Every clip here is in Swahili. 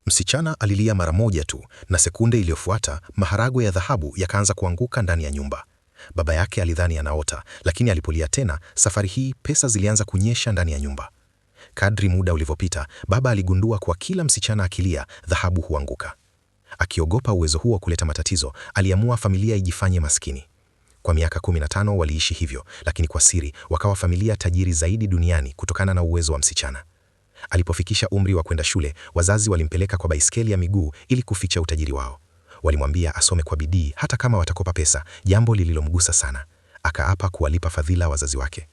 Msichana alilia mara moja tu, na sekunde iliyofuata maharagwe ya dhahabu yakaanza kuanguka ndani ya nyumba. Baba yake alidhani anaota, lakini alipolia tena, safari hii pesa zilianza kunyesha ndani ya nyumba. Kadri muda ulivyopita, baba aligundua kwa kila msichana akilia, dhahabu huanguka. Akiogopa uwezo huo kuleta matatizo, aliamua familia ijifanye maskini. Kwa miaka 15 waliishi hivyo, lakini kwa siri wakawa familia tajiri zaidi duniani kutokana na uwezo wa msichana. Alipofikisha umri wa kwenda shule, wazazi walimpeleka kwa baiskeli ya miguu ili kuficha utajiri wao. Walimwambia asome kwa bidii hata kama watakopa pesa, jambo lililomgusa sana. Akaapa kuwalipa fadhila wazazi wake.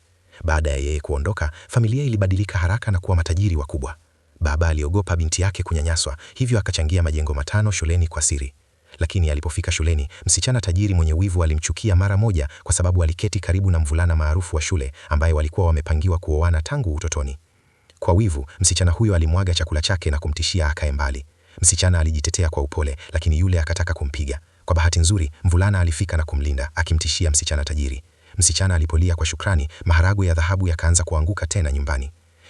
Baada ya yeye kuondoka, familia ilibadilika haraka na kuwa matajiri wakubwa. Baba aliogopa binti yake kunyanyaswa, hivyo akachangia majengo 5 shuleni kwa siri. Lakini alipofika shuleni, msichana tajiri mwenye wivu alimchukia mara moja kwa sababu aliketi karibu na mvulana maarufu wa shule ambaye walikuwa wamepangiwa kuoana tangu utotoni. Kwa wivu, msichana huyo alimwaga chakula chake na kumtishia akae mbali. Msichana alijitetea kwa upole, lakini yule akataka kumpiga. Kwa bahati nzuri, mvulana alifika na kumlinda, akimtishia msichana tajiri. Msichana alipolia kwa shukrani, maharagwe ya dhahabu yakaanza kuanguka tena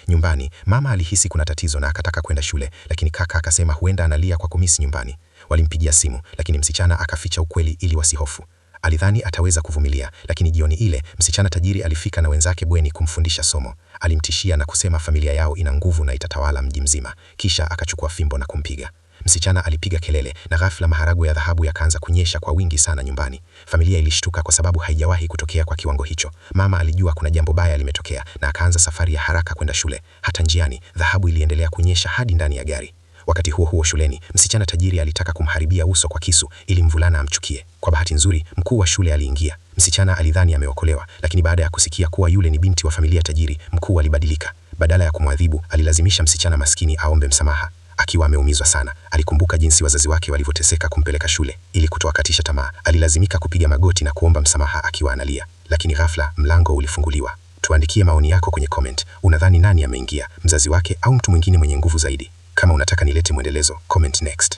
nyumbani. Mama alihisi kuna tatizo na akataka kwenda shule, lakini kaka akasema huenda analia kwa kumisi nyumbani. Walimpigia simu, lakini msichana akaficha ukweli ili wasihofu. Alidhani ataweza kuvumilia, lakini jioni ile, msichana tajiri alifika na wenzake bweni kumfundisha somo. Alimtishia na kusema familia yao ina nguvu na itatawala mji mzima. Kisha akachukua fimbo na kumpiga. Msichana alipiga kelele na ghafla maharagwe ya dhahabu yakaanza kunyesha kwa wingi sana nyumbani. Familia ilishtuka kwa sababu haijawahi kutokea kwa kiwango hicho. Mama alijua kuna jambo baya limetokea na akaanza safari ya haraka kwenda shule. Hata njiani, dhahabu iliendelea kunyesha hadi ndani ya gari. Wakati huo huo shuleni, msichana tajiri alitaka kumharibia uso kwa kisu ili mvulana amchukie. Kwa bahati nzuri, mkuu wa shule aliingia. Msichana alidhani ameokolewa, lakini baada ya kusikia kuwa yule ni binti wa familia tajiri, mkuu alibadilika. Badala ya kumwadhibu, alilazimisha msichana maskini aombe msamaha. Akiwa ameumizwa sana, alikumbuka jinsi wazazi wake walivyoteseka kumpeleka shule. Ili kutoakatisha tamaa, alilazimika kupiga magoti na kuomba msamaha akiwa analia. Lakini ghafla, mlango ulifunguliwa. Tuandikie maoni yako kwenye comment. Unadhani nani ameingia, mzazi wake au mtu mwingine mwenye nguvu zaidi? Kama unataka nilete mwendelezo, comment next.